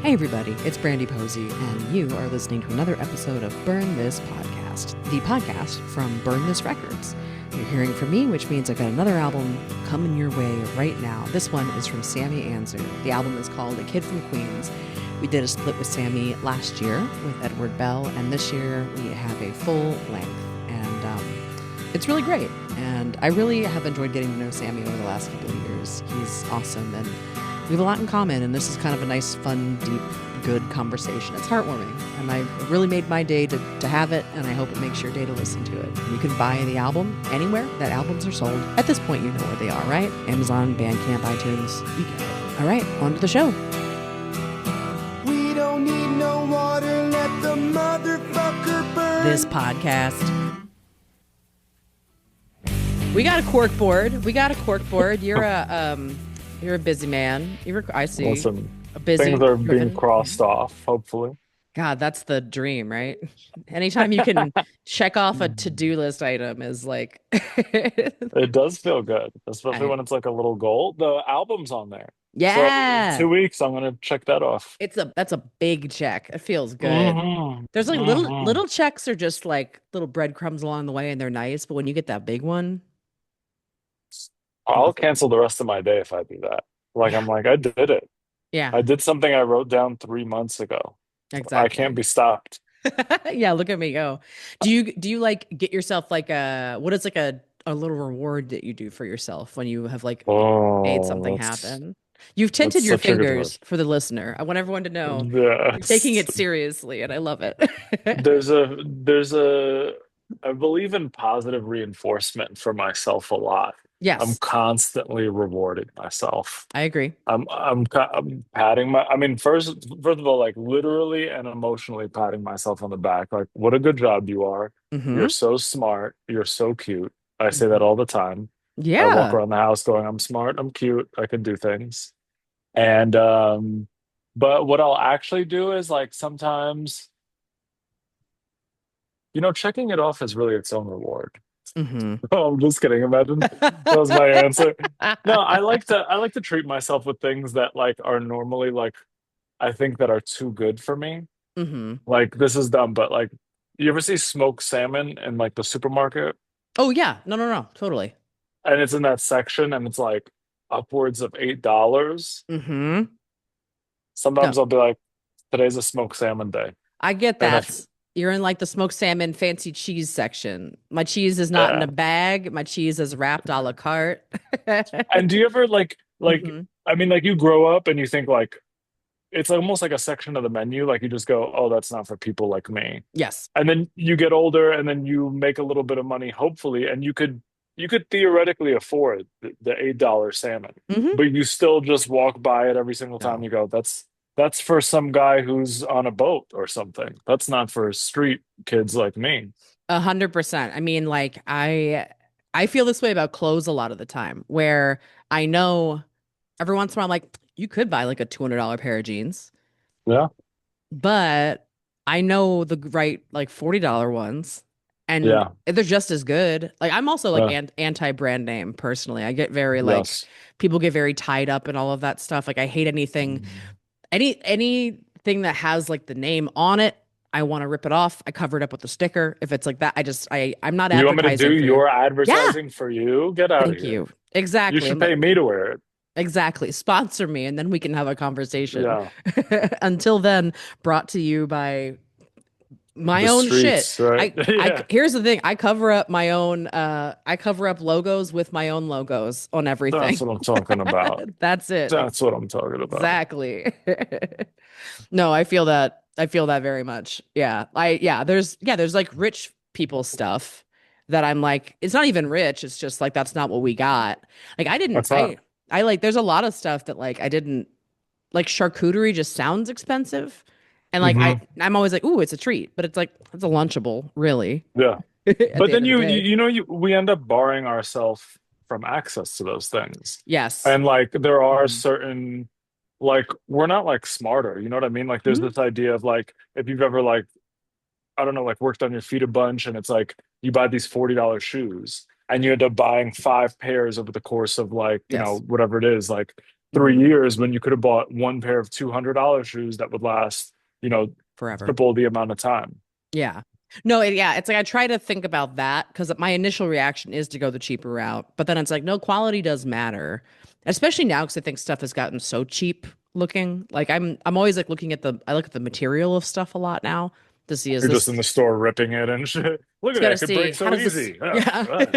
Hey everybody, it's Brandie Posey, and you are listening to another episode of Burn This Podcast, the podcast from Burn This Records. You're hearing from me, which means I've got another album coming your way right now. This one is from Sammy Anzer. The album is called A Kid from Queens. We did a split with Sammy last year with Edward Bell, and this year we have a full length, and it's really great. And I really have enjoyed getting to know Sammy over the last couple of years. He's awesome, and we have a lot in common, and this is kind of a nice, fun, deep, good conversation. It's heartwarming, and I really made my day to have it, and I hope it makes your day to listen to it. You can buy the album anywhere that albums are sold. At this point, you know where they are, right? Amazon, Bandcamp, iTunes, you get it. All right, on to the show. We don't need no water, let the motherfucker burn. This podcast. We got a cork board. You're a busy man. I see. Listen, a busy things are being crossed off, hopefully. God, that's the dream, right? Anytime you can check off a to-do list item is like... It does feel good, especially when it's like a little goal. The album's on there. Yeah. So in 2 weeks, I'm going to check that off. That's a big check. It feels good. Mm-hmm. There's like little checks are just like little breadcrumbs along the way, and they're nice. But when you get that big one... I'll cancel the rest of my day if I do that. I'm like, I did it. Yeah. I did something I wrote down 3 months ago. Exactly. I can't be stopped. Yeah, look at me go. Do you like get yourself like what is like a little reward that you do for yourself when you have like made something happen? You've tinted your fingers for the listener. I want everyone to know you're taking it seriously, and I love it. I believe in positive reinforcement for myself a lot. Yes. I'm constantly rewarding myself. I agree. I'm patting first of all, like literally and emotionally patting myself on the back. Like, what a good job you are. Mm-hmm. You're so smart. You're so cute. I say that all the time. Yeah. I walk around the house going, I'm smart, I'm cute, I can do things. And but what I'll actually do is like sometimes, checking it off is really its own reward. Mm-hmm. Oh, I'm just kidding. Imagine that was my answer. No, I like to treat myself with things that like are normally like I think that are too good for me. Mm-hmm. Like this is dumb, but like you ever see smoked salmon in like the supermarket? Oh yeah, no, totally. And it's in that section, and it's like upwards of $8. Mm-hmm. Sometimes I'll be like, today's a smoked salmon day. I get that. You're in like the smoked salmon fancy cheese section. My cheese is not in a bag. My cheese is wrapped a la carte. And do you ever like mm-hmm. You grow up and you think like it's almost like a section of the menu, like you just go, oh, that's not for people like me. Yes. And then you get older and then you make a little bit of money, hopefully, and you could theoretically afford the $8 salmon, mm-hmm. but you still just walk by it every single time. You go, that's for some guy who's on a boat or something. That's not for street kids like me. 100%. I mean, like I feel this way about clothes a lot of the time, where I know every once in a while I'm like, you could buy like a $200 pair of jeans. Yeah. But I know the right like $40 ones, and they're just as good. Like I'm also like anti-brand name personally. I get very like people get very tied up in all of that stuff. Like I hate anything anything that has like the name on it. I want to rip it off. I cover it up with a sticker. If it's like that, I'm not advertising. You want me to do your advertising for you? Get out of here. Thank you. Exactly. You should pay me to wear it. Exactly. Sponsor me, and then we can have a conversation. Yeah. Until then, brought to you by my own streets, shit. Right? Here's the thing. I cover up my own. I cover up logos with my own logos on everything. That's what I'm talking about. That's it. That's what I'm talking about. Exactly. No, I feel that. I feel that very much. Yeah. There's like rich people stuff that I'm like, it's not even rich. It's just like, that's not what we got. Like I like, there's a lot of stuff that like, I didn't like. Charcuterie just sounds expensive. And like, I'm always like, ooh, it's a treat, but it's like, it's a Lunchable, really. Yeah. But then we end up barring ourselves from access to those things. Yes. And like, there are certain, like, we're not like smarter, you know what I mean? Like there's this idea of like, if you've ever like, I don't know, like worked on your feet a bunch, and it's like, you buy these $40 shoes and you end up buying 5 pairs over the course of like, you know, whatever it is, like 3 years when you could have bought one pair of $200 shoes that would last, you know, Forever. triple the amount of time. Yeah. No, yeah, it's like I try to think about that because my initial reaction is to go the cheaper route, but then it's like, no, quality does matter, especially now because I think stuff has gotten so cheap looking. Like I'm always like I look at the material of stuff a lot now to see is You're just this. in the store ripping it and shit. Look It's at got that, to it could see break how so does this. easy. Yeah,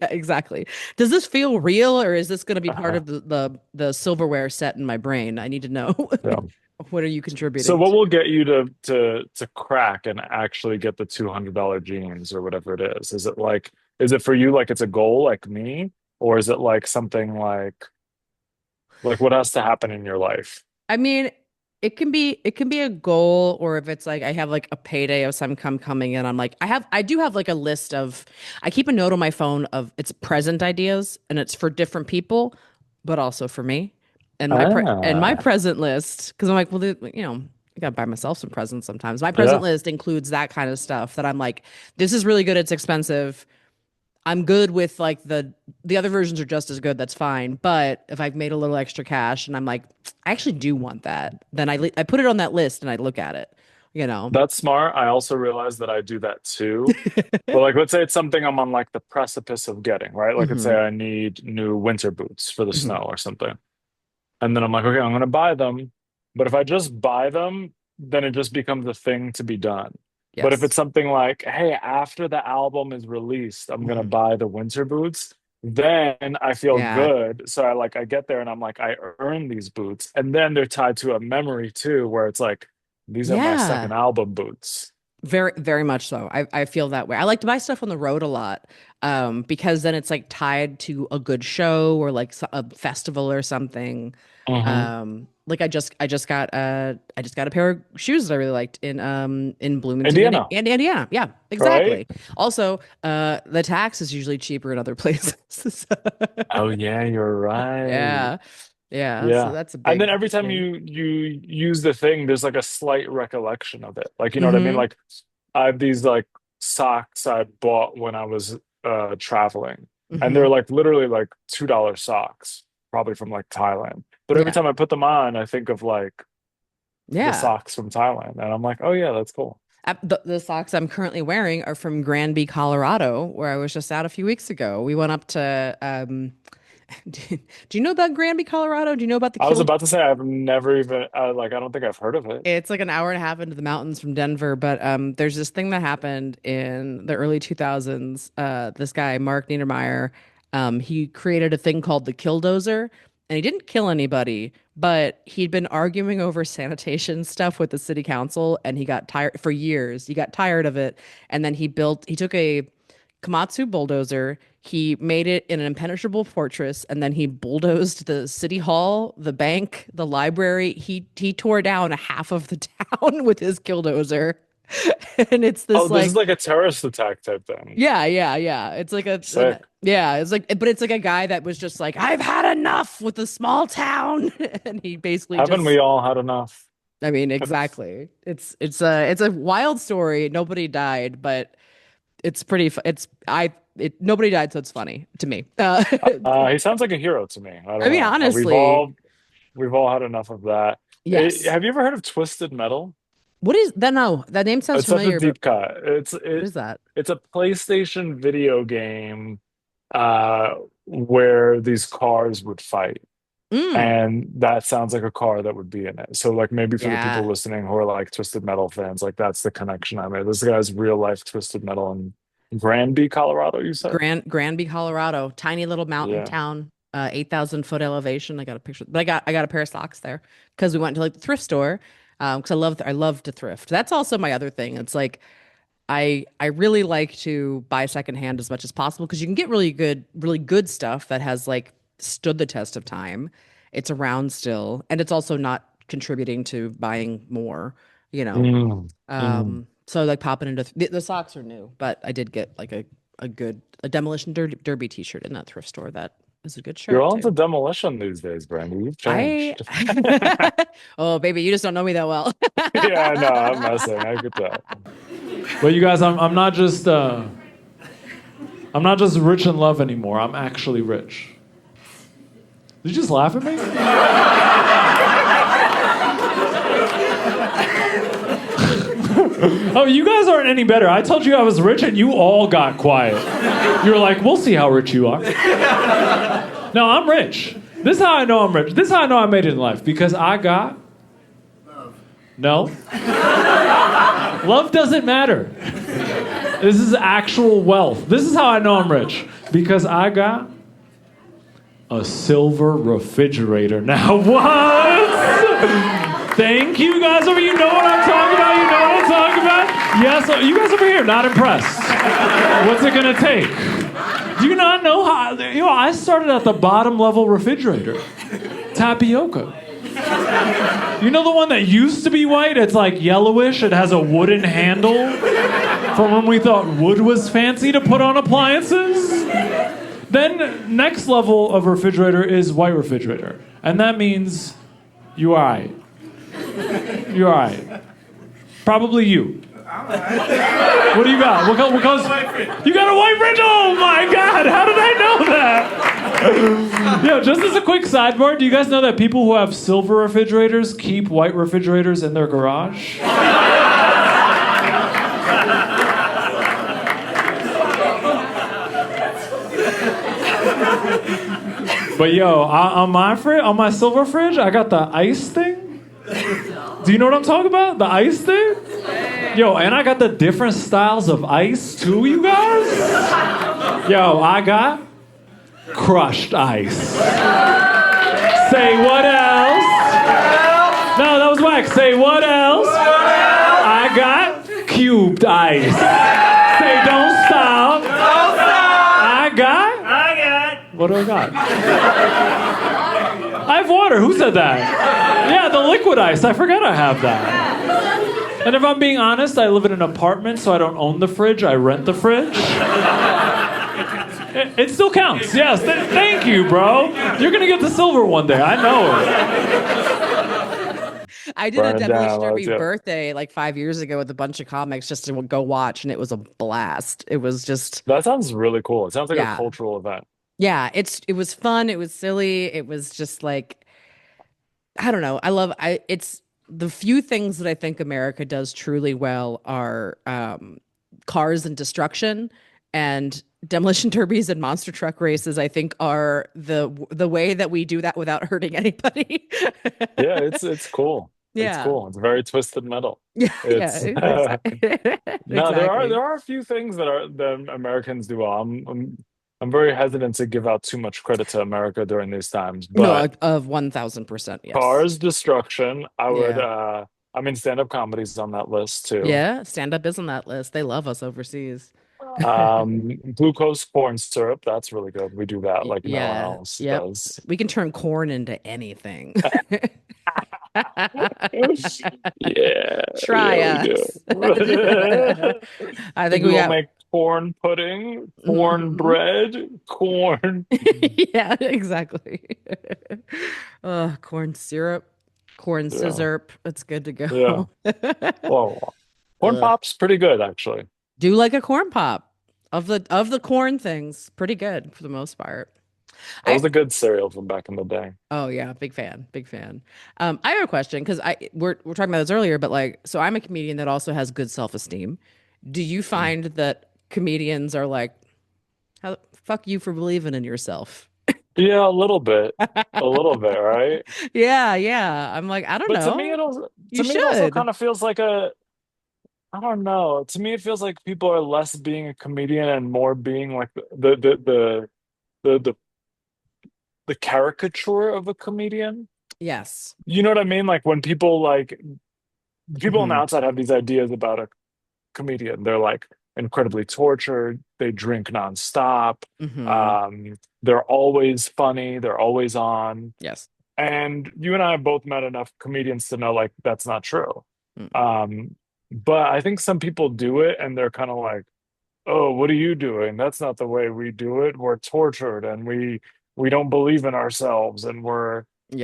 yeah, exactly. Does this feel real or is this going to be part of the silverware set in my brain? I need to know. Yeah. What are you So contributing what to? will get you to crack and actually get the $200 jeans or whatever it is? Is it for you like it's a goal like me, or is it like something like what has to happen in your life? I mean, it can be a goal, or if it's like I have like a payday of some come coming in, I'm like I do have like a list of I keep a note on my phone of it's present ideas and it's for different people, but also for me. And my Ah, present list, because I'm like, well, I gotta buy myself some presents sometimes. My present yeah. list includes that kind of stuff that I'm like, this is really good, it's expensive. I'm good with like the other versions are just as good. That's fine. But if I've made a little extra cash and I'm like, I actually do want that, then I put it on that list and I look at it. You know. That's smart. I also realize that I do that too. But like, let's say it's something I'm on like the precipice of getting, right? Like, let's say Hmm. I need new winter boots for the Hmm. snow or something. And then I'm like, okay, I'm gonna buy them. But if I just buy them, then it just becomes a thing to be done. But if it's Yes. something like, hey, after the album is released, I'm gonna Hmm. buy the winter boots, then I feel Yeah. good. So I get there and I'm like, I earned these boots. And then they're tied to a memory too, where it's like, these are my Yeah. second album boots. Very, very much so. I feel that way. I like to buy stuff on the road a lot, because then it's like tied to a good show or like a festival or something. Hmm. Like I just got a pair of shoes that I really liked in Bloomington, Indiana, Indiana. Yeah, right? exactly. Also, the tax is usually cheaper in other places. Oh yeah, you're right. Yeah, yeah. So Yeah. that's a And then big every time thing. you use the thing, there's like a slight recollection of it. Like, you know what I mean? Hmm. Like I have these like socks I bought when I was traveling. And Hmm. they're like literally like $2 socks, probably from like Thailand. But every Yeah, time I put them on, I think of like the yeah. socks from Thailand. And I'm like, oh yeah, that's cool. The socks I'm currently wearing are from Granby, Colorado, where I was just out a few weeks ago. We went up to, do you know about Granby, Colorado? Do you know about the I was Kill? about to say I've never even like I don't think I've heard of it. It's like an hour and a half into the mountains from Denver, but there's this thing that happened in the early 2000s. This guy, Mark Niedermeyer, he created a thing called the Killdozer, and he didn't kill anybody, but he'd been arguing over sanitation stuff with the city council, and he got tired for years. He got tired of it, and then he took a Komatsu bulldozer. He made it in an impenetrable fortress, and then he bulldozed the city hall, the bank, the library. He tore down a half of the town with his killdozer, and it's Oh, this this is like, like a terrorist attack type thing. yeah, yeah, yeah. It's like Sick. yeah, it's like, but it's like a guy that was just like, I've had enough with the small town, and he basically Haven't just. we all had enough? I mean, exactly. It's a wild story. Nobody died, but it's pretty. Nobody died, so it's funny to me. He sounds like a hero to me. I I don't mean, know. honestly, We've all had enough of that. yes. Have you ever heard of Twisted Metal? What is that? No, that name sounds It's such a familiar, but deep cut. what is that? It's a PlayStation video game uh where these cars would fight. Mm, And that sounds like a car that would be in it. So like maybe for the people yeah. listening who are like Twisted Metal fans, like that's the connection I made. This guy's real life Twisted Metal in Granby, Colorado, you said? Granby, Colorado, tiny little mountain Yeah. town, 8,000 foot elevation. I got a picture, but I got a pair of socks there because we went to like the thrift store. Because I love to thrift. That's also my other thing. It's like I really like to buy secondhand as much as possible because you can get really good stuff that has like stood the test of time. It's around still, and it's also not contributing to buying more, you know. Mm, mm. So like popping into the socks are new, but I did get like a demolition derby t-shirt in that thrift store. That is a good You're shirt all too. into demolition these days, Brandie. You've I changed. oh baby, you just don't know me that well. Yeah, no, I'm messing. I get that. But you guys, I'm not just rich in love anymore. I'm actually rich. Did you just laugh at me? Oh, you guys aren't any better. I told you I was rich and you all got quiet. You were like, we'll see how rich you are. No, I'm rich. This is how I know I'm rich. This is how I know I made it in life. Because I got... Love. No. Love doesn't matter. This is actual wealth. This is how I know I'm rich. Because I got a silver refrigerator. Now what? Thank you guys over. You know what I'm talking about. You know what I'm talking about. Yes, you guys over here not impressed. What's it gonna take? Do you not know how? You know, I started at the bottom level refrigerator, tapioca. You know the one that used to be white? It's like yellowish. It has a wooden handle from when we thought wood was fancy to put on appliances. Then next level of refrigerator is white refrigerator, and that means you are right. You're all right. Probably you. What do you got? What you got a white fridge? Oh my God! How did I know that? Yeah, just as a quick sidebar, do you guys know that people who have silver refrigerators keep white refrigerators in their garage? But yo, on my silver fridge, I got the ice thing. Do you know what I'm talking about? The ice thing? Yo, and I got the different styles of ice too, you guys. Yo, I got crushed ice. Say what else? No, that was whack. Say what else? I got cubed ice. Say don't stop. I got. What do I got? I have water. Who said that? Yeah, the liquid ice. I forgot I have that. And if I'm being honest, I live in an apartment, so I don't own the fridge. I rent the fridge. It still counts. Yes. Thank you, bro. You're going to get the silver one day. I know it. I did a Demolition Derby birthday like 5 years ago with a bunch of comics just to go watch, and it was a blast. It was just... That sounds really cool. It sounds like a cultural event. Yeah, it was fun. It was silly. It was just like... I don't know. It's the few things that I think America does truly well are cars and destruction, and demolition derbies and monster truck races. I think are the way that we do that without hurting anybody. Yeah, it's cool. Yeah. It's cool. It's very twisted metal. Yeah, exactly. No, there are a few things that Americans do well. I'm very hesitant to give out too much credit to America during these times. But no, of 1,000%. Yes. Cars, destruction. I would. I mean, stand-up comedy's on that list too. Yeah, stand-up is on that list. They love us overseas. Glucose corn syrup. That's really good. We do that like no one else does. We can turn corn into anything. Yeah. Try us. I think we will make corn pudding, corn bread, corn. Yeah, exactly. Corn syrup, corn scissorp. It's good to go. Yeah. Well, corn pop's pretty good actually. Do like a corn pop of the corn things. Pretty good for the most part. That was a good cereal from back in the day. Oh yeah, big fan. I have a question because we're talking about this earlier, but like, so I'm a comedian that also has good self-esteem. Do you find that comedians are like, how fuck you for believing in yourself? Yeah, a little bit, right? Yeah. I'm like, I don't know. To me, it also kind of feels like I don't know. To me, it feels like people are less being a comedian and more being like the caricature of a comedian. Yes. You know what I mean? Like when people on the outside have these ideas about a comedian, they're like incredibly tortured. They drink nonstop. They're always funny. They're always on. Yes. And you and I have both met enough comedians to know like that's not true. But I think some people do it and they're kind of like, oh, what are you doing? That's not the way we do it. We're tortured and we don't believe in ourselves and we're to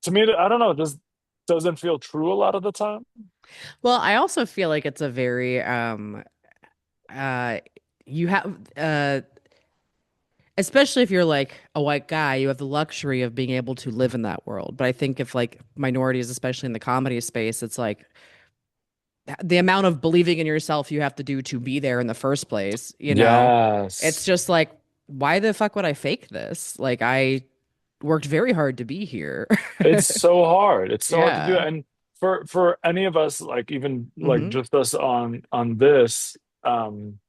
me, I don't know, it just doesn't feel true a lot of the time. Well, I also feel like it's a very you have especially if you're like a white guy, you have the luxury of being able to live in that world. But I think if like minorities, especially in the comedy space, it's like the amount of believing in yourself you have to do to be there in the first place, you know? It's Yes. just like, why the fuck would I fake this? Like, I worked very hard to be here. It's so hard. It's so hard to do Yeah. it. And for any of us, like even like Hmm. just us on this, um,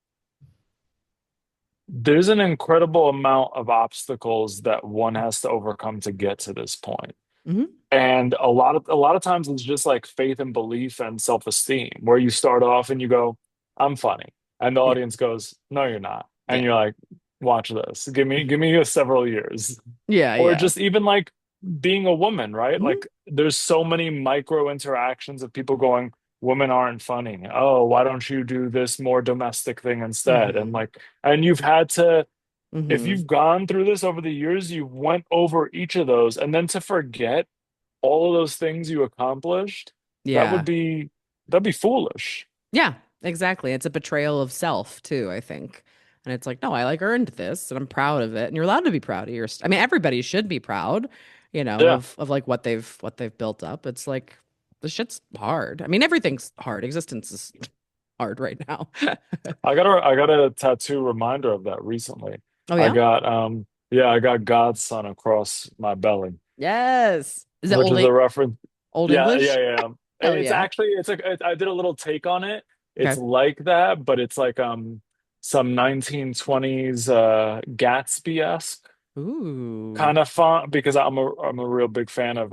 there's an incredible amount of obstacles that one has to overcome to get to this point. Hmm. And a lot of times it's just like faith and belief and self-esteem, where you start off and you go, I'm funny. And the Yeah. audience goes, no, you're not. And Yeah. you're like, watch this. Give me several years. Yeah. Or Yeah. just even like being a woman, right? Mhm. Like there's so many micro interactions of people going, women aren't funny. Oh, why don't you do this more domestic thing instead? And Mhm. like, and you've had to, if Mhm. you've gone through this over the years, you went over each of those, and then to forget all of those things you accomplished, that Yeah. would be that'd be foolish. Yeah, exactly. It's a betrayal of self too, I think. And it's like, no, I like earned this and I'm proud of it. And you're allowed to be proud of your I mean, everybody should be proud, Yeah. of like what they've built up. It's like the shit's hard. I mean, everything's hard. Existence is hard right now. I got a tattoo reminder of that recently. Oh I yeah? got yeah, I got Godson across my belly, Yes. Is that which is a reference. old Yeah, English? yeah, yeah. Hell It's yeah. actually I did a little take on it. It's Okay. like that, but it's like some 1920s Gatsby-esque Ooh. kind of font, because I'm a real big fan of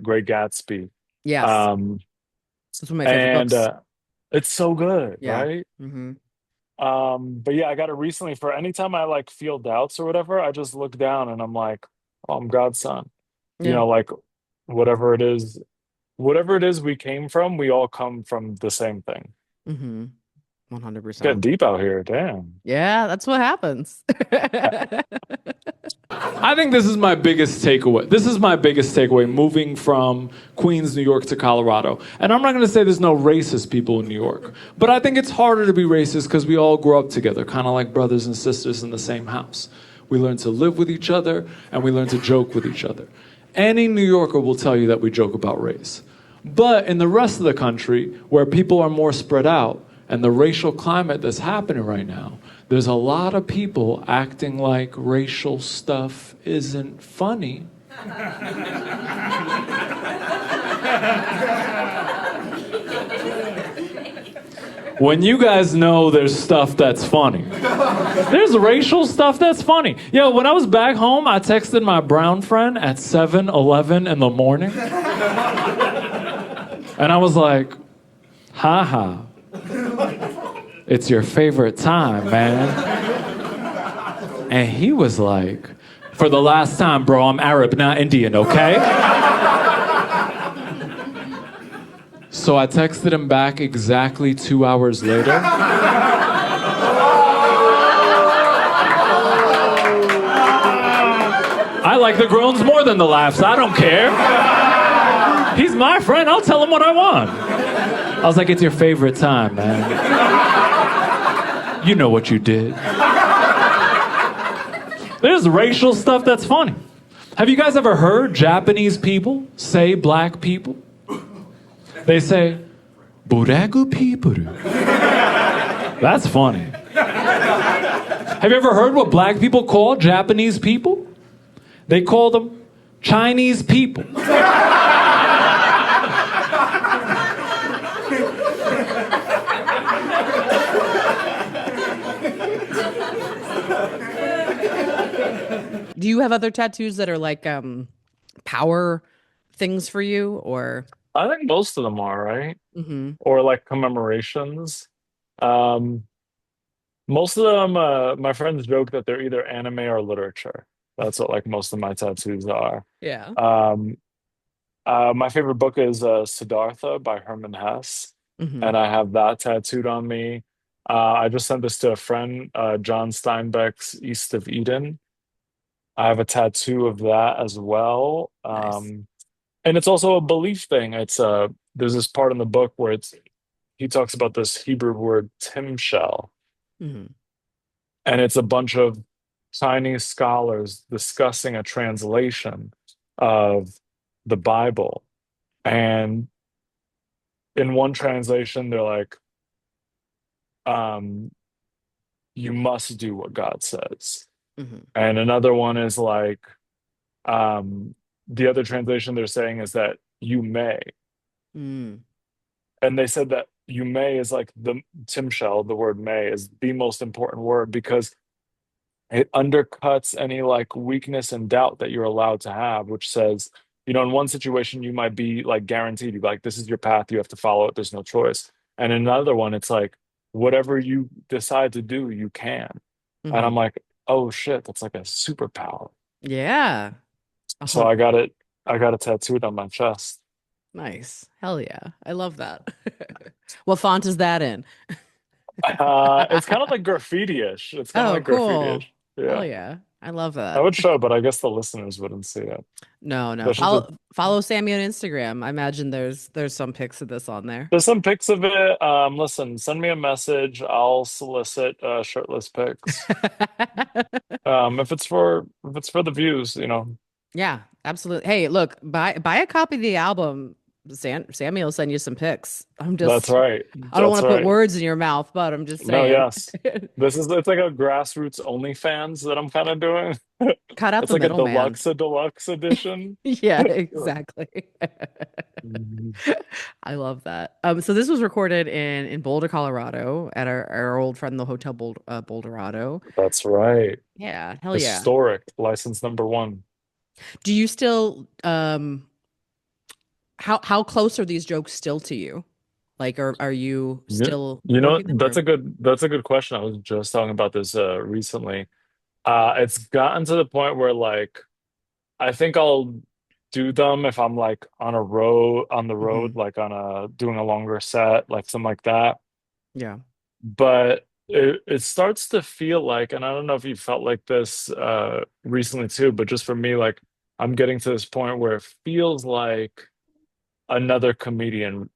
Great Gatsby. Yes. Um It's one of my favorite and books. it's so good, Yeah. right? Mm-hmm. But yeah, I got it recently. For anytime I like feel doubts or whatever, I just look down and I'm like, oh, I'm God's son. Yeah. Like whatever it is, whatever it is we came from, we all come from the same thing. Mm-hmm. It's getting 100%. deep out here, damn. Yeah, that's what happens. I think this is my biggest takeaway. This is my biggest takeaway moving from Queens, New York to Colorado. And I'm not going to say there's no racist people in New York, but I think it's harder to be racist because we all grew up together, kind of like brothers and sisters in the same house. We learn to live with each other and we learn to joke with each other. Any New Yorker will tell you that we joke about race. But in the rest of the country, where people are more spread out, and the racial climate that's happening right now, there's a lot of people acting like racial stuff isn't funny. When you guys know there's stuff that's funny. There's racial stuff that's funny. Yo, when I was back home, I texted my brown friend at 7:11 in the morning. And I was like, haha. It's your favorite time, man. And he was like, for the last time, bro, I'm Arab, not Indian, okay? So I texted him back exactly 2 hours later. I like the groans more than the laughs. I don't care. He's my friend. I'll tell him what I want. I was like, it's your favorite time, man. You know what you did. There's racial stuff that's funny. Have you guys ever heard Japanese people say black people? They say, buraku people. That's funny. Have you ever heard what black people call Japanese people? They call them Chinese people. Do you have other tattoos that are like power things for you or I think most of them are, right? hmm Or like commemorations. Um, Most of them, my friends joke that they're either anime or literature. That's what like most of my tattoos are. yeah. Um, my favorite book is Siddhartha by Herman Hesse, Hmm. and I have that tattooed on me. I just sent this to a friend, John Steinbeck's East of Eden. I have a tattoo of that as well. Nice. And it's also a belief thing. There's this part in the book where he talks about this Hebrew word timshel, Hmm. and it's a bunch of Chinese scholars discussing a translation of the Bible. And in one translation, they're like, um, you must do what God says. Hmm. And another one is like, um, the other translation they're saying is that you may. Mm. And they said that you may is like the Tim Shell, the word may is the most important word because it undercuts any like weakness and doubt that you're allowed to have, which says, in one situation you might be like guaranteed, you like, this is your path, you have to follow it, there's no choice. And in another one, it's like, whatever you decide to do, you can. And I'm Hmm. like, oh shit, that's like a superpower. Yeah. So I got it tattooed on my chest. Nice. Hell yeah. I love that. What font is that in? It's kind of like graffiti-ish. It's kind of Oh, like cool. graffiti-ish. Hell Yeah. yeah. I love I that. would show, but I guess the listeners wouldn't see it. No, no. They should just Follow Sammy on Instagram. I imagine there's some pics of this on there. there's some pics of it. Listen, send me a message. I'll solicit shirtless pics. If it's for the views. Yeah, absolutely. Hey, look, buy a copy of the album. Sammy will send you some pics. That's right. I don't That's want to put right. words in your mouth, but I'm just No, saying. yes. It's like a grassroots OnlyFans that I'm kind of doing. Cut out It's the like middleman. a deluxe edition. Yeah, exactly. Mhm. I love that. So this was recorded in Boulder, Colorado, at our old friend, the Hotel Boulderado. That's right. Yeah, hell yeah. Historic, license number one. Do you still how close are these jokes still to you? Like, are you You, still working them or? that's a good question. I was just talking about this recently. It's gotten to the point where like I think I'll do them if I'm like on the road, Mhm. like on a doing a longer set, like something like that. Yeah. But it starts to feel like, and I don't know if you felt like this recently too, but just for me, like I'm getting to this point where it feels like another comedian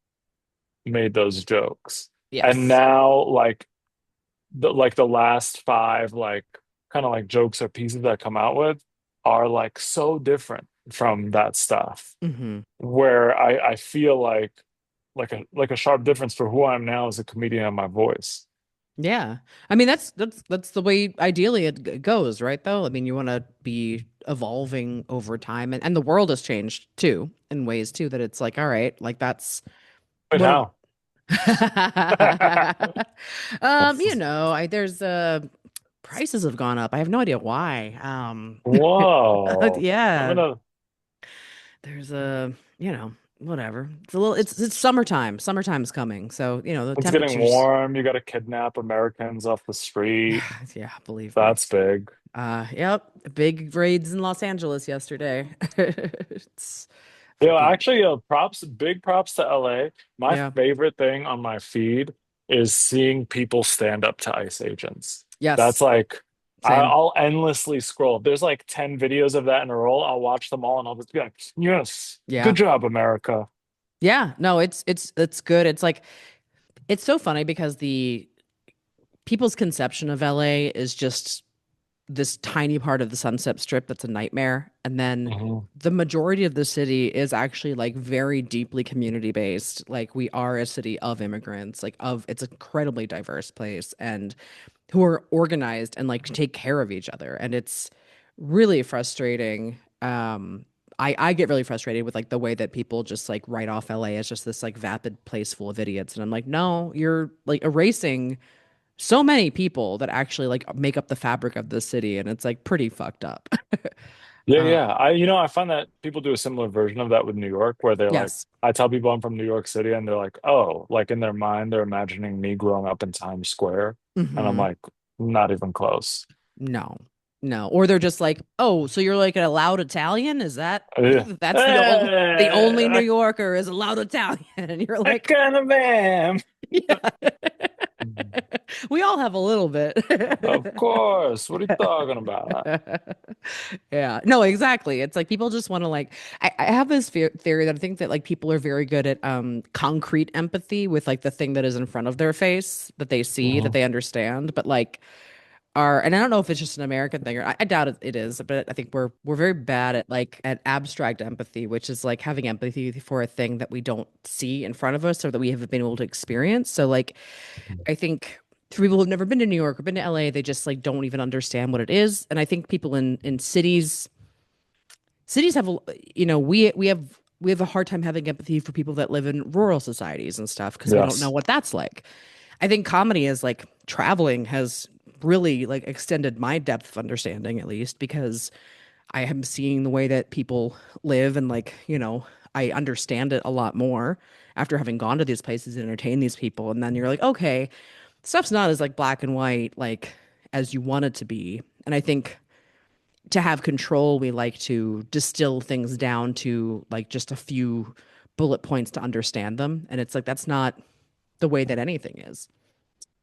made those jokes. And Yes. now the last five like kind of like jokes or pieces that I come out with are like so different from that stuff Hmm. where I feel like a sharp difference for who I am now as a comedian and my voice. Yeah. I mean, that's the way ideally it goes, right? Though, I mean, you want to be evolving over time, and the world has changed too in ways too that it's like, all right, like that's But what. how? There's prices have gone up. I have no idea why. Whoa. I'm Yeah, gonna there's whatever. It's a little. It's summertime. Summertime's coming, so the it's getting temperatures. warm. You gotta kidnap Americans off the street. Yeah, believe me. That's big. Yep, big raids in Los Angeles yesterday. It's freaking Actually, big props to LA. My yeah. favorite thing on my feed is seeing people stand up to ICE agents. That's Yes, like, same. I'll endlessly scroll. If there's like 10 videos of that in a row, I'll watch them all and I'll just be like, yes, good Yeah. job, America. Yeah, no, it's good. It's like it's so funny because the people's conception of LA is just this tiny part of the Sunset Strip that's a nightmare. And then Mhm. the majority of the city is actually like very deeply community based. Like we are a city of immigrants, it's an incredibly diverse place and who are organized and like take care of each other. And it's really frustrating. I get really frustrated with like the way that people just like write off LA as just this like vapid place full of idiots. And I'm like, no, you're like erasing so many people that actually like make up the fabric of the city, and it's like pretty fucked up. Yeah, uh yeah. I find that people do a similar version of that with New York, where they're like, yes. I tell people I'm from New York City, and they're like, oh, like in their mind, they're imagining me growing up in Times Square. And I'm Hmm. like, not even close. No, no, or they're just like, oh, so you're like a loud Italian, is that Yeah. that's the only New I Yorker is a loud Italian? And you're like, kind of am. yeah. We all have a little bit. Of course. What are you talking about? Yeah, no, exactly. It's like people just want to like. I have this theory that I think that like people are very good at concrete empathy with like the thing that is in front of their face that they see that Mhm. they understand, but like are, and I don't know if it's just an American thing, or I doubt it is, but I think we're very bad at like at abstract empathy, which is like having empathy for a thing that we don't see in front of us or that we haven't been able to experience. So like I think for people who've never been to New York or been to LA, they just like don't even understand what it is. And I think people in cities have we have a hard time having empathy for people that live in rural societies and stuff because we don't know Yes. what that's like. I think comedy is like traveling has really like extended my depth of understanding at least because I am seeing the way that people live and like, I understand it a lot more after having gone to these places and entertain these people. And then you're like, okay, stuff's not as like black and white like as you want it to be. And I think to have control, we like to distill things down to like just a few bullet points to understand them. And it's like that's not the way that anything is.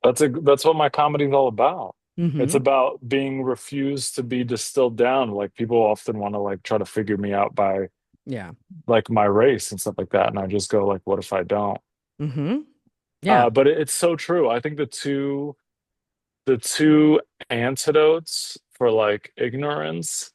That's what my comedy is all about. It's Mm-hmm. about being refused to be distilled down. Like people often want to like try to figure me out by Yeah. like my race and stuff like that. And I just go like, what if I don't? Mm-hmm. Yeah. But it's so true. I think the two antidotes for like ignorance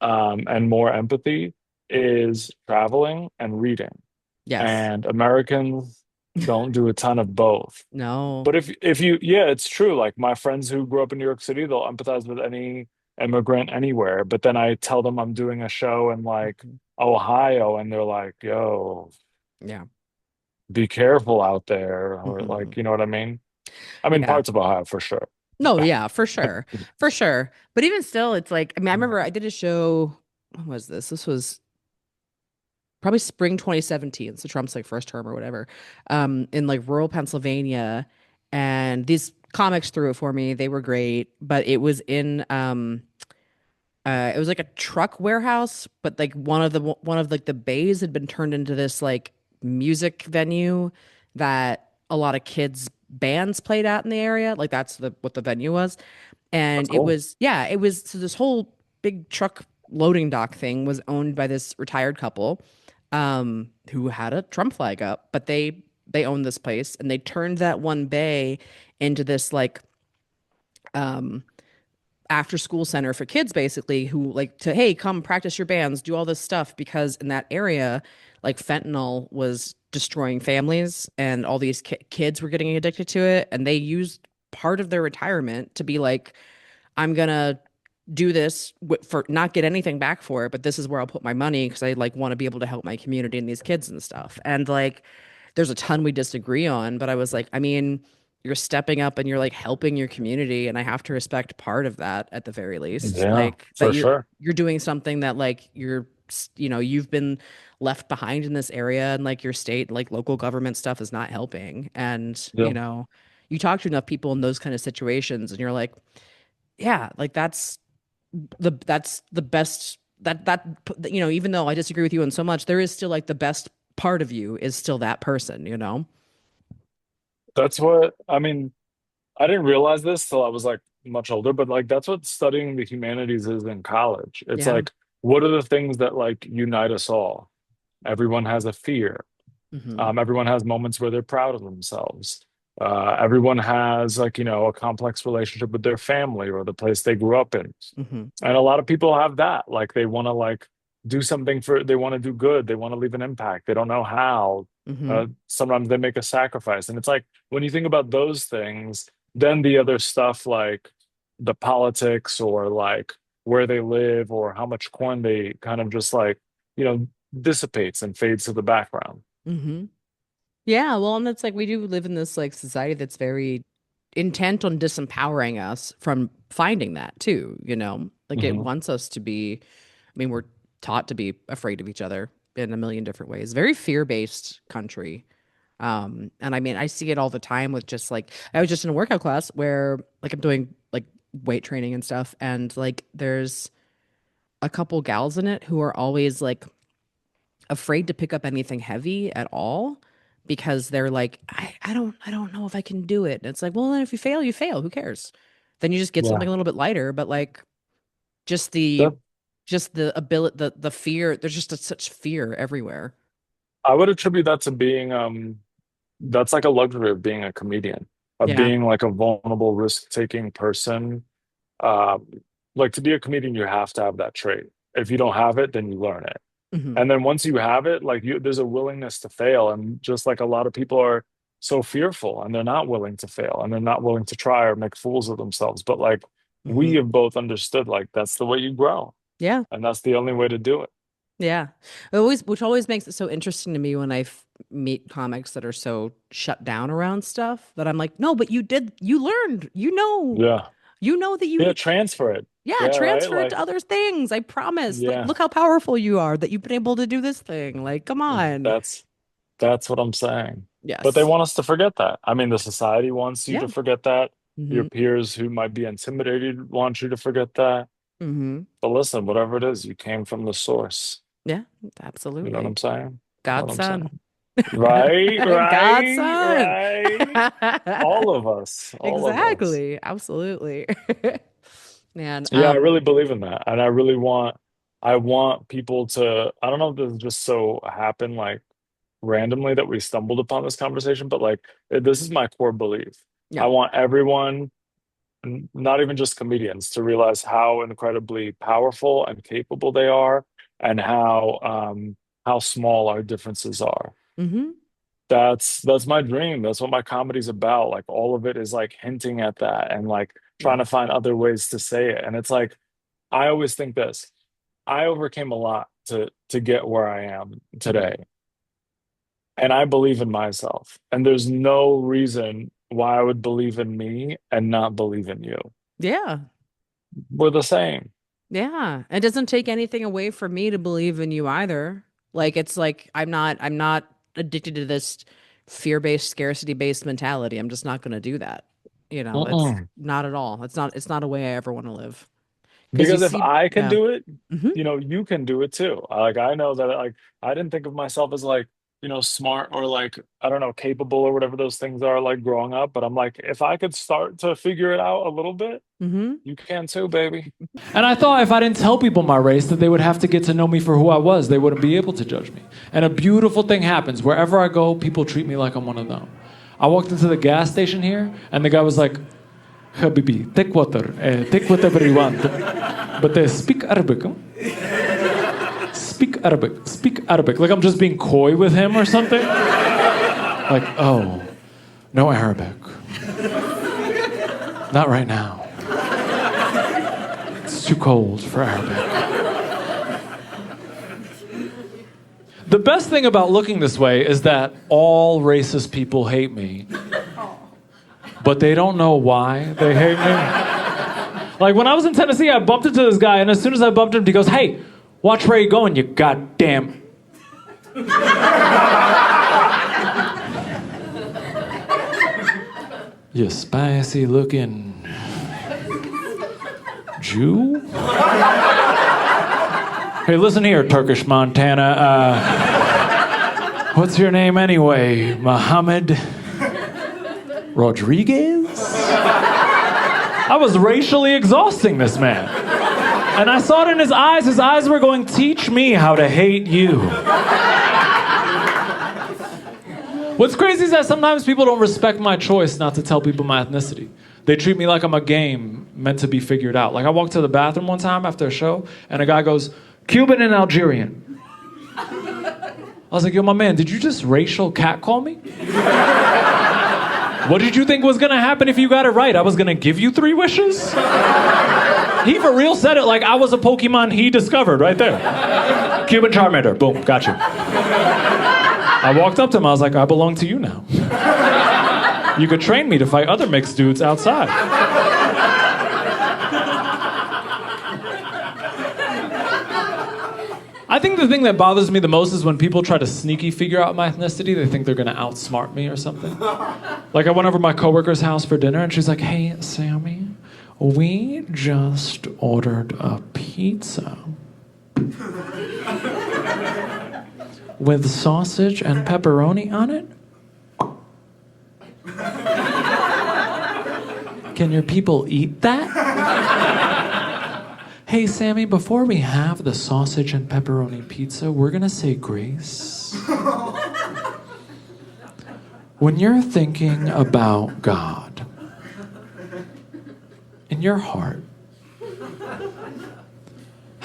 and more empathy is traveling and reading. Yes. And Americans don't do a ton of both. No. But if you yeah, it's true. Like my friends who grew up in New York City, they'll empathize with any immigrant anywhere. But then I tell them I'm doing a show in like Mhm. Ohio, and they're like, "Yo, Yeah. be careful out there," or Hmm. like, you know what I mean? I mean, Yeah. parts of Ohio for sure. No, yeah, for sure. For sure. But even still, it's like, I mean, I remember I did a show. When was this? This was probably spring 2017. So Trump's like first term or whatever, in like rural Pennsylvania. And these comics threw it for me. They were great, but it was like a truck warehouse, but like one of like the bays had been turned into this like music venue that a lot of kids bands played at in the area. Like that's the what the venue was. That's And it cool. was yeah, it was so this whole big truck loading dock thing was owned by this retired couple who had a Trump flag up, but they owned this place and they turned that one bay into this like um after school center for kids basically who like to hey come practice your bands do all this stuff because in that area like fentanyl was destroying families and all these kids were getting addicted to it and they used part of their retirement to be like I'm gonna do this for not get anything back for it, but this is where I'll put my money because I like want to be able to help my community and these kids and stuff. And like, there's a ton we disagree on, but I was like, I mean, you're stepping up and you're like helping your community, and I have to respect part of that at the very least. Yeah, Like that for sure. you're doing something that like you've been left behind in this area and like your state like local government stuff is not helping and Yeah. you talk to enough people in those kind of situations and you're like yeah like that's the best even though I disagree with you on so much there is still like the best part of you is still that person. That's what I mean. I didn't realize this till I was like much older, but like that's what studying the humanities is in college. It's Yeah. like, what are the things that like unite us all? Everyone has a fear. Hmm. Everyone has moments where they're proud of themselves. Everyone has like, a complex relationship with their family or the place they grew up in. Hmm. And a lot of people have that. Like they want to like do something they want to do good. They want to leave an impact. They don't know how. Hmm. Sometimes they make a sacrifice. And it's like when you think about those things, then the other stuff like the politics or like where they live or how much corn they kind of just like, you know, dissipates and fades to the background. Hmm. Yeah, well, and it's like we do live in this like society that's very intent on disempowering us from finding that too. Like it Hmm. wants us to be, I mean, we're taught to be afraid of each other in a million different ways. Very fear-based country. And I mean, I see it all the time with just like I was just in a workout class where like I'm doing like weight training and stuff, and like there's a couple gals in it who are always like afraid to pick up anything heavy at all because they're like, I don't know if I can do it. And it's like, well, then if you fail, you fail. Who cares? Then you just get Yeah. something a little bit lighter, but like just the That just the ability the fear, there's just such fear everywhere. I would attribute that to being that's like a luxury of being a comedian, of Yeah. being like a vulnerable risk-taking person. like to be a comedian, you have to have that trait. If you don't have it, then you learn it. Mhm. And then once you have it, like there's a willingness to fail. And just like a lot of people are so fearful and they're not willing to fail and they're not willing to try or make fools of themselves. But like we Mhm. have both understood like that's the way you grow. Yeah. And that's the only way to do it. Yeah. Which always makes it so interesting to me when I meet comics that are so shut down around stuff that I'm like, no, but you learned, Yeah. that Yeah, transfer it. yeah, Yeah, right. transfer it Like, to other things. I promise. Like, yeah, look how powerful you are that you've been able to do this thing. Like, come on. that's that's what I'm saying. But they Yes. want us to forget that. I mean, the society wants you Yeah. to forget that. Your Mm-hmm. peers who might be intimidated want you to forget that. Mm-hmm. But listen, whatever it is, you came from the source. Yeah, You know what absolutely. I'm saying? You know what God's I'm son. saying? Right, God's right, son. right. All of us, all of us. Exactly. Absolutely. Man, Yeah, I really believe in that. And I want people to, I don't know if this just so happened like randomly that we stumbled upon this conversation, but like this is my core belief. yeah. I want everyone, not even just comedians, to realize how incredibly powerful and capable they are and how small our differences are. Mm-hmm. That's my dream. That's what my comedy's about. Like all of it is like hinting at that and like trying Yeah. to find other ways to say it. And it's like I always think this. I overcame a lot to get where I am today. And I believe in myself. And there's no reason why I would believe in me and not believe in you. Yeah. We're the same. Yeah. It doesn't take anything away from me to believe in you either. Like it's like I'm not addicted to this fear-based, scarcity-based mentality. I'm just not going to do that. It's Mm-mm. not at all. It's not a way I ever want to live. Because you Because if see, I can yeah. do it, Hmm. you can do it too. Like I know that like I didn't think of myself as like, smart or like, I don't know, capable or whatever those things are like growing up. But I'm like, if I could start to figure it out a little bit, Hmm. you can too, baby. And I thought if I didn't tell people my race, that they would have to get to know me for who I was. They wouldn't be able to judge me. And a beautiful thing happens. Wherever I go, people treat me like I'm one of them. I walked into the gas station here, and the guy was like, Habibi, take water. Take whatever you want. But they speak Arabic. Huh? Speak Arabic. Speak Arabic. Like I'm just being coy with him or something. Like, oh, no Arabic. Not right now. It's too cold for Arabic. The best thing about looking this way is that all racist people hate me. But they don't know why they hate me. Like when I was in Tennessee, I bumped into this guy, and as soon as I bumped into him, he goes, "Hey, watch where you're going, you goddamn..." You spicy looking Jew? Hey, listen here, Turkish Montana. What's your name anyway? Mohammed Rodriguez? I was racially exhausting this man. And I saw it in his eyes. His eyes were going, teach me how to hate you. What's crazy is that sometimes people don't respect my choice not to tell people my ethnicity. They treat me like I'm a game meant to be figured out. Like I walked to the bathroom one time after a show, and a guy goes, Cuban and Algerian. I was like, yo, my man, did you just racial catcall me? What did you think was gonna happen if you got it right? I was gonna give you 3 wishes? He for real said it like I was a Pokemon he discovered right there. Cuban Charmander, boom, got you. I walked up to him, I was like, I belong to you now. You could train me to fight other mixed dudes outside. I think the thing that bothers me the most is when people try to sneaky figure out my ethnicity. They think they're gonna outsmart me or something. Like I went over to my coworker's house for dinner and she's like, hey, Sammy, we just ordered a pizza with sausage and pepperoni on it. Can your people eat that? Hey, Sammy, before we have the sausage and pepperoni pizza, we're gonna say grace. When you're thinking about God, in your heart,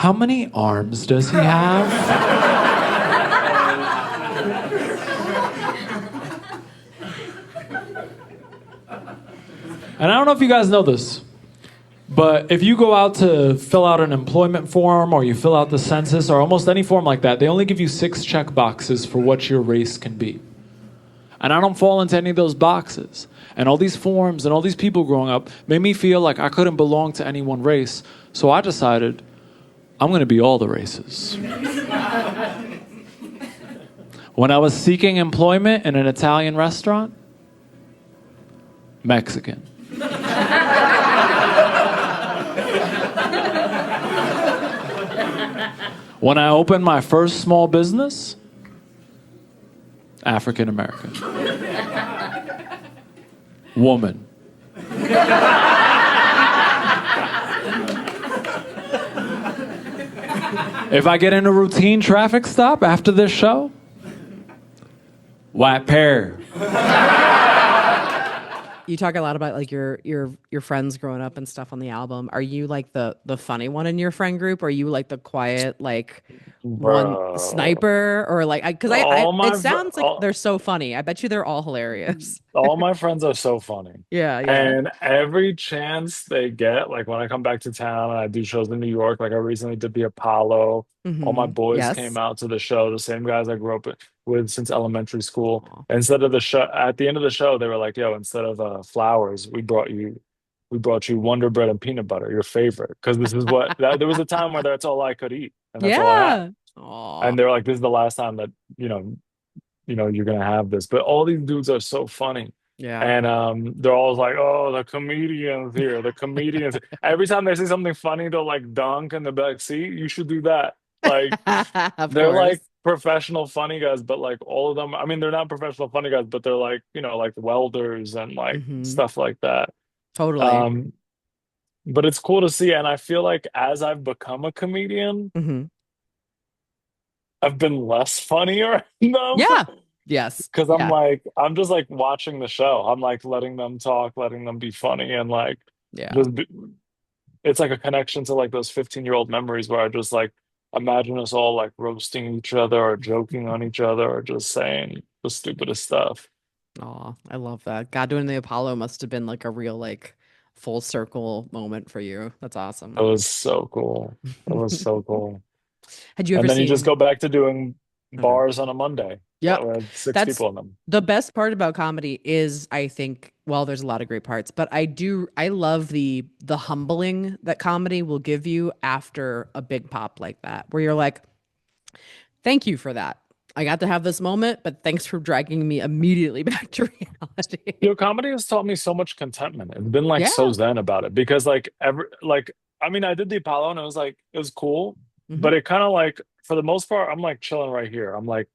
how many arms does he have? And I don't know if you guys know this, but if you go out to fill out an employment form or you fill out the census or almost any form like that, they only give you 6 check boxes for what your race can be. And I don't fall into any of those boxes. And all these forms and all these people growing up made me feel like I couldn't belong to any one race. So I decided I'm going to be all the races. When I was seeking employment in an Italian restaurant, Mexican. When I opened my first small business, African American. Woman. If I get in a routine traffic stop after this show, white pair. You talk a lot about like your friends growing up and stuff on the album. Are you like the funny one in your friend group? Or are you like the quiet like one sniper? Or like because it sounds like they're so funny. I bet you they're all hilarious. All my friends are so funny. Yeah. And every chance they get, like when I come back to town and I do shows in New York, like I recently did the Apollo. All my boys came out to the show, the same guys I grew up with since elementary school. Aw. Instead of the show, at the end of the show, they were like, "Yo, instead of flowers, we brought you Wonder Bread and peanut butter, your favorite, because this is what there was a time where that's all I could eat, and that's all I had." Aw. And they're like, "This is the last time that you're gonna have this." But all these dudes are so funny. Yeah. And they're always like, "Oh, the comedians here, the comedians." Every time they see something funny, they'll like dunk and they'll be like, "See, you should do that." Like Of they're course. like professional funny guys, but like all of them, I mean, they're not professional funny guys, but they're like, like welders and like stuff like that. Totally. But it's cool to see. And I feel like as I've become a comedian, I've been less funny around them. Yeah. Yes. Because I'm just like watching the show. I'm like letting them talk, letting them be funny, and like it's like a connection to like those 15-year-old memories where I just like imagine us all like roasting each other or joking on each other or just saying the stupidest stuff. Oh, I love that. God, doing the Apollo must have been like a real like full circle moment for you. That's awesome. It was so cool. It was so cool. Had you ever And then seen you just go back to doing bars on a Monday. Yep. With 6 That's people in them. the best part about comedy is I think, well, there's a lot of great parts, but I love the humbling that comedy will give you after a big pop like that, where you're like, thank you for that. I got to have this moment, but thanks for dragging me immediately back to reality. Comedy has taught me so much contentment. It's been like so zen about it because I did the Apollo and it was cool, but it kind of like for the most part, I'm like chilling right here. I'm like,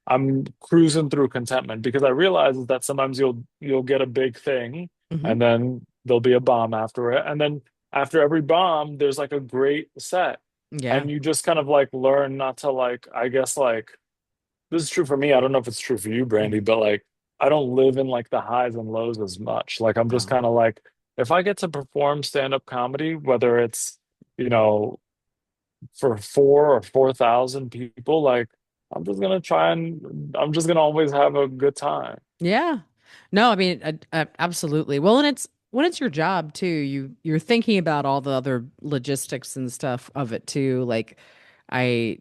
I'm cruising through contentment because I realize that sometimes you'll get a big thing and then there'll be a bomb after it. And then after every bomb, there's like a great set. Yeah. And you just kind of like learn not to like, I guess like, this is true for me. I don't know if it's true for you, Brandie, but like, I don't live in like the highs and lows as much. Like, I'm just kind of like, if I get to perform stand-up comedy, whether it's, for 4,000 people, like, I'm just going to always have a good time. Yeah. No, I mean, absolutely. Well, and when it's your job too, you're thinking about all the other logistics and stuff of it too. Like I'm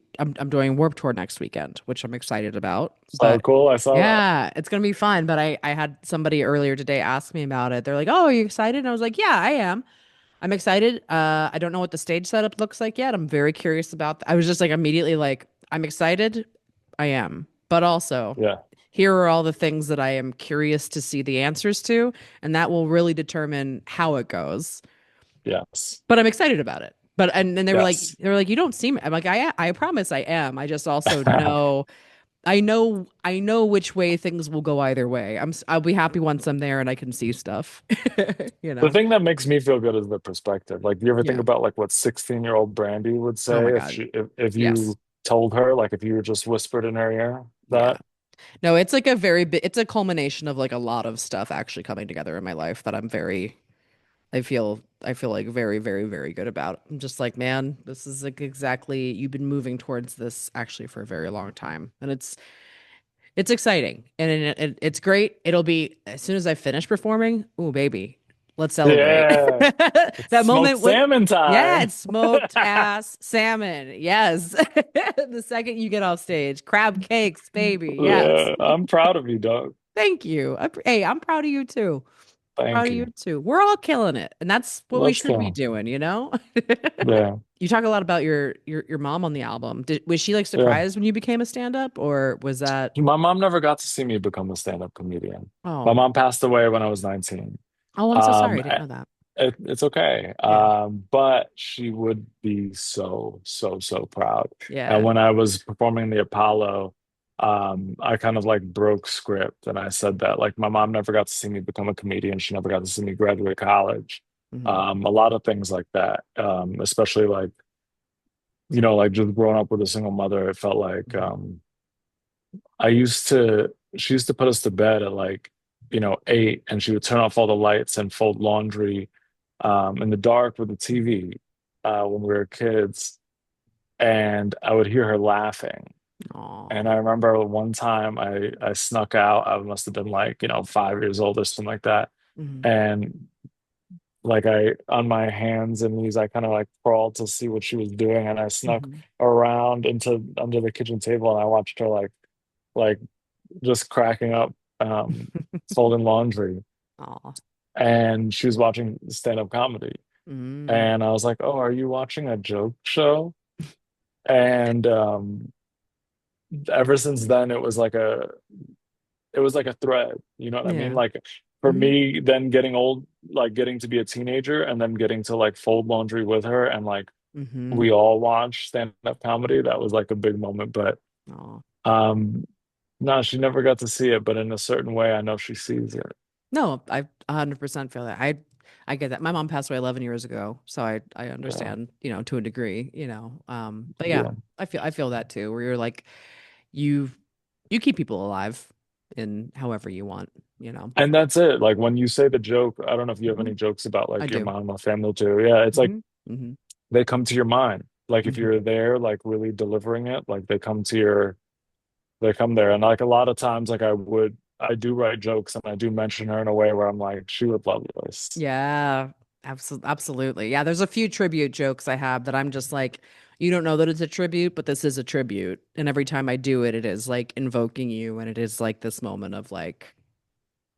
doing Warped Tour next weekend, which I'm excited about. So cool. I saw that. Yeah, it's going to be fun. But I had somebody earlier today ask me about it. They're like, "Oh, are you excited?" And I was like, "Yeah, I am. I'm excited. I don't know what the stage setup looks like yet. I'm very curious about I was just like immediately like, I'm excited. I am. But also, here are all the things that I am curious to see the answers to, and that will really determine how it goes." Yes. But I'm excited about it. But and they were like, "You don't seem." I'm like, I promise I am. I just also know I know which way things will go either way. I'll be happy once I'm there and I can see stuff. The thing that makes me feel good is the perspective. Like, do you ever think about like what 16-year-old Brandie would say if you told her, like if you just whispered in her ear that? No, it's like it's a culmination of like a lot of stuff actually coming together in my life that I'm very I feel like very, very, very good about it. I'm just like, man, this is like exactly you've been moving towards this actually for a very long time. And it's exciting and it's great. It'll be as soon as I finish performing, oh baby, let's celebrate. Yeah. It's That smoked moment when salmon yeah, time. it's smoked ass salmon. Yes. The second you get off stage, crab cakes, baby. Yes. Yeah, I'm proud of you, Doug. Thank you. Hey, I'm proud of you too. Proud Thank of you you. too. We're all killing it, and that's what we Let's should be go. doing, you know? Yeah. You talk a lot about your mom on the album. Was she like Yeah. surprised when you became a stand-up, or was that My mom never got to see me become a stand-up comedian. My oh mom passed away when I was 19. oh I'm so sorry. Um, I didn't know that. it's okay. Yeah. But she would be so, so, so proud. And Yeah. when I was performing the Apollo, I kind of like broke script and I said that like my mom never got to see me become a comedian. She never got to see me graduate college. Hmm. A lot of things like that. Especially like, you know, like just growing up with a single mother, it felt like Hmm. she used to put us to bed at like, you know, 8 and she would turn off all the lights and fold laundry in the dark with the TV when we were kids. And I would hear her laughing. Oh. And I remember one time I snuck out. I must have been like, you know, 5 years old or something like that. Hmm. And like I on my hands and knees, I kind of like crawled to see what she was doing, and I snuck Hmm. around into under the kitchen table, and I watched her like just cracking up, folding laundry, Oh. and she was watching stand-up comedy, Mm. and I was like, "Oh, are you watching a joke show?" And ever since then, it was like a thread. You know what I mean? Yeah. Like for Hmm. me, then getting old, like getting to be a teenager, and then getting to like fold laundry with her, and like Hmm. we all watched stand-up comedy. That was like a big moment, but Oh. um, no, she never got to see it. But in a certain way, I know she sees it. No, I 100% feel that. I get that. My mom passed away 11 years ago, so I Yeah, understand, to a degree, but yeah, yeah. I feel that too, where you're like you you keep people alive in however you want, you know. And that's it. Like when you say the joke, I don't know if you have Hmm. any jokes about I like your do. mom or family too. Yeah, it's like Hmm. Hmm. they come to your mind. Like if Hmm. you're there, like really delivering it, like they come there. And like a lot of times, like I do write jokes and I do mention her in a way where I'm like, she would love this. Yeah, absolutely. Yeah, there's a few tribute jokes I have that I'm just like, you don't know that it's a tribute, but this is a tribute. And every time I do it, it is like invoking you, and it is like this moment of like,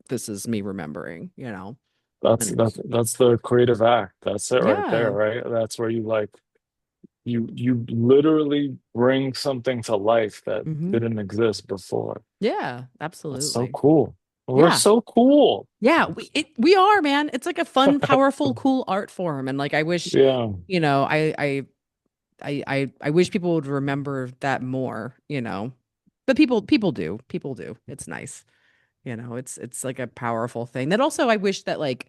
this is me remembering, That's and that's it's that's the creative act. That's it right there, yeah. right? That's where you like you literally bring something to life that Hmm. didn't exist before. Yeah, That's so absolutely. cool. We're Yeah. so cool. Yeah, we are, man. It's like a fun, powerful, cool art form. And like I wish, Yeah, I wish people would remember that more. But people do. People do. It's nice. It's like a powerful thing. That also I wish that like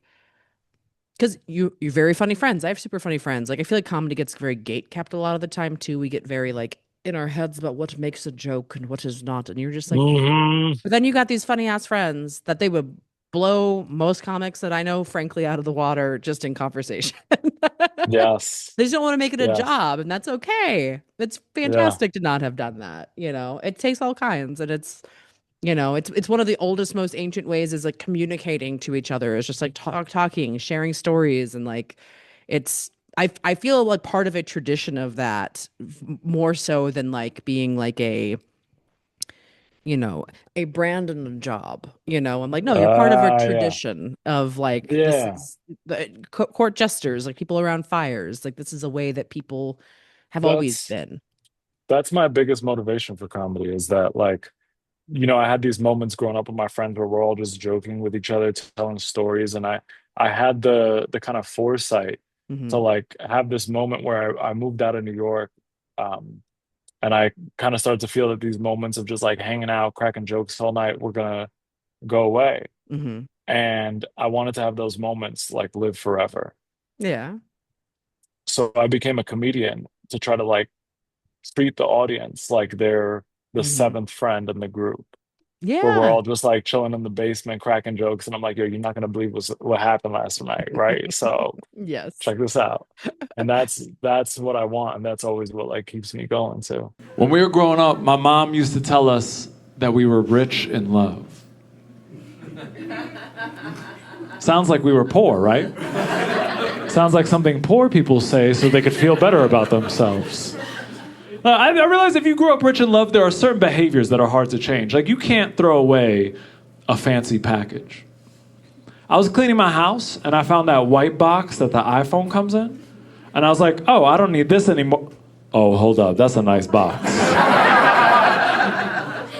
because you're very funny friends. I have super funny friends. Like I feel like comedy gets very gate kept a lot of the time too. We get very like in our heads about what makes a joke and what is not. And you're just like, hmm, but then you got these funny ass friends that they would blow most comics that I know, frankly, out of the water just in conversation. yes, They just don't want to make it a yes, job, and that's okay. It's yeah. fantastic to not have done that. It takes all kinds, and it's one of the oldest, most ancient ways is like communicating to each other. It's just like talking, sharing stories, and like it's. I feel like part of a tradition of that more so than like being like you know, a brand and a job. I'm like, no, you're part of a Yeah, tradition of like, this yeah. is the court jesters, like people around fires. Like, this is a way that people have always That's been. that's my biggest motivation for comedy is that like, you know, I had these moments growing up with my friends where we're all just joking with each other, telling stories, and I had the kind of foresight to Hmm. like have this moment where I moved out of New York, um, and I kind of started to feel that these moments of just like hanging out, cracking jokes all night were gonna go away, Hmm. and I wanted to have those moments like live forever. Yeah. So I became a comedian to try to like treat the audience like they're the Hmm. seventh friend in the group. where we're Yeah. all just like chilling in the basement, cracking jokes, and I'm like, yo, you're not gonna believe what happened last night, right? So Yes. check this out. And that's what I want, and that's always what like keeps me going too. When we were growing up, my mom used to tell us that we were rich in love. Sounds like we were poor, right? Sounds like something poor people say so they could feel better about themselves. I realize if you grew up rich in love, there are certain behaviors that are hard to change. Like, you can't throw away a fancy package. I was cleaning my house, and I found that white box that the iPhone comes in. And I was like, oh, I don't need this anymore. Oh, hold up, that's a nice box.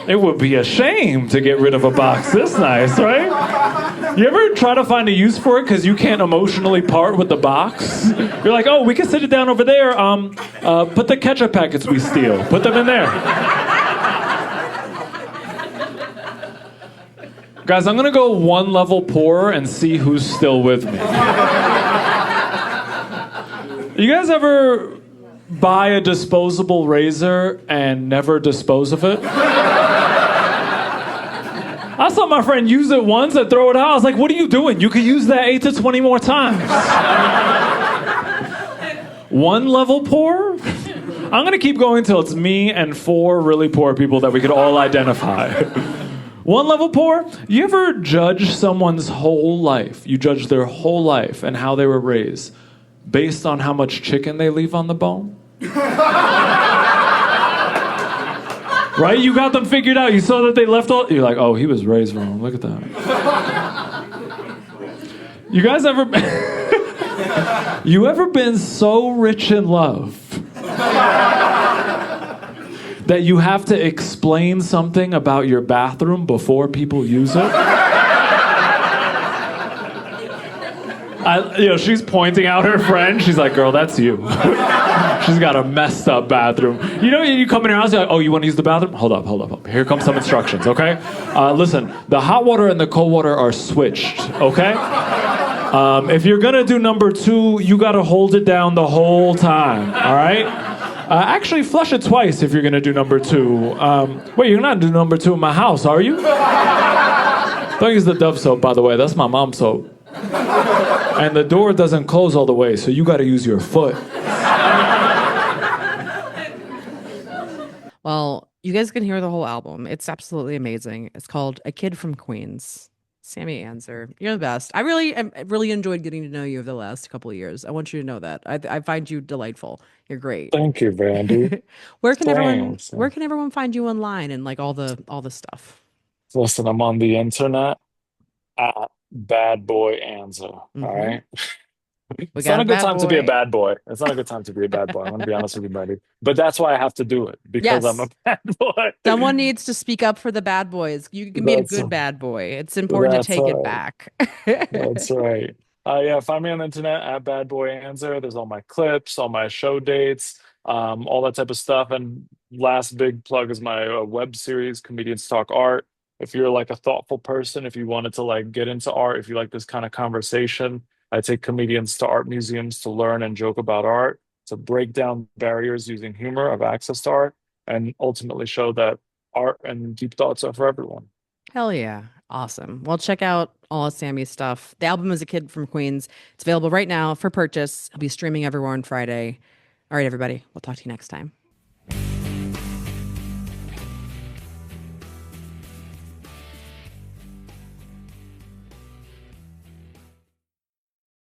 It would be a shame to get rid of a box this nice, right? You ever try to find a use for it because you can't emotionally part with the box? You're like, oh, we can sit it down over there. Put the ketchup packets we steal. Put them in there. Guys, I'm going to go one level poorer and see who's still with me. You guys ever buy a disposable razor and never dispose of it? I saw my friend use it once and throw it out. I was like, what are you doing? You could use that 8 to 20 more times. One level poor? I'm going to keep going till it's me and 4 really poor people that we could all identify. One level poor? You ever judge someone's whole life? You judge their whole life and how they were raised based on how much chicken they leave on the bone? Right? You got them figured out. You saw that they left all... You're like, oh, he was raised wrong. Look at that. You guys ever... You ever been so rich in love that you have to explain something about your bathroom before people use it? She's pointing out her friend. She's like, girl, that's you. She's got a messed up bathroom. You know, you come in her house, you're like, oh, you want to use the bathroom? Hold up. Here come some instructions, okay? Listen, the hot water and the cold water are switched, okay? If you're going to do number 2, you got to hold it down the whole time, all right? Actually, flush it twice if you're going to do number 2. Wait, you're not doing number 2 in my house, are you? Don't use the Dove soap, by the way. That's my mom's soap. And the door doesn't close all the way, so you got to use your foot. Well, you guys can hear the whole album. It's absolutely amazing. It's called A Kid from Queens. Sammy Anzer, you're the best. I really enjoyed getting to know you over the last couple of years. I want you to know that. I find you delightful. You're great. Thank you, Brandie. Where can everyone find you online and like all the stuff? Listen, I'm on the internet at Bad Boy Anzer. Mhm. All right. It's got not a a good bad time to be a boy. bad boy. It's not a good time to be a bad boy. I'm gonna be honest with you, buddy. But that's why I have to do it because I'm a Yes. bad boy. Someone needs to speak up for the bad boys. You can be a That's good bad boy. It's important to that's take it right. back. That's right. Yeah, find me on the internet at Bad Boy Anzer. There's all my clips, all my show dates, all that type of stuff. And last big plug is my web series, Comedians Talk Art. If you're like a thoughtful person, if you wanted to like get into art, if you like this kind of conversation, I take comedians to art museums to learn and joke about art, to break down barriers using humor of access to art, and ultimately show that art and deep thoughts are for everyone. Hell yeah. Awesome. Well, check out all of Sammy's stuff. The album is A Kid from Queens. It's available right now for purchase. It'll be streaming everywhere on Friday. All right, everybody. We'll talk to you next time.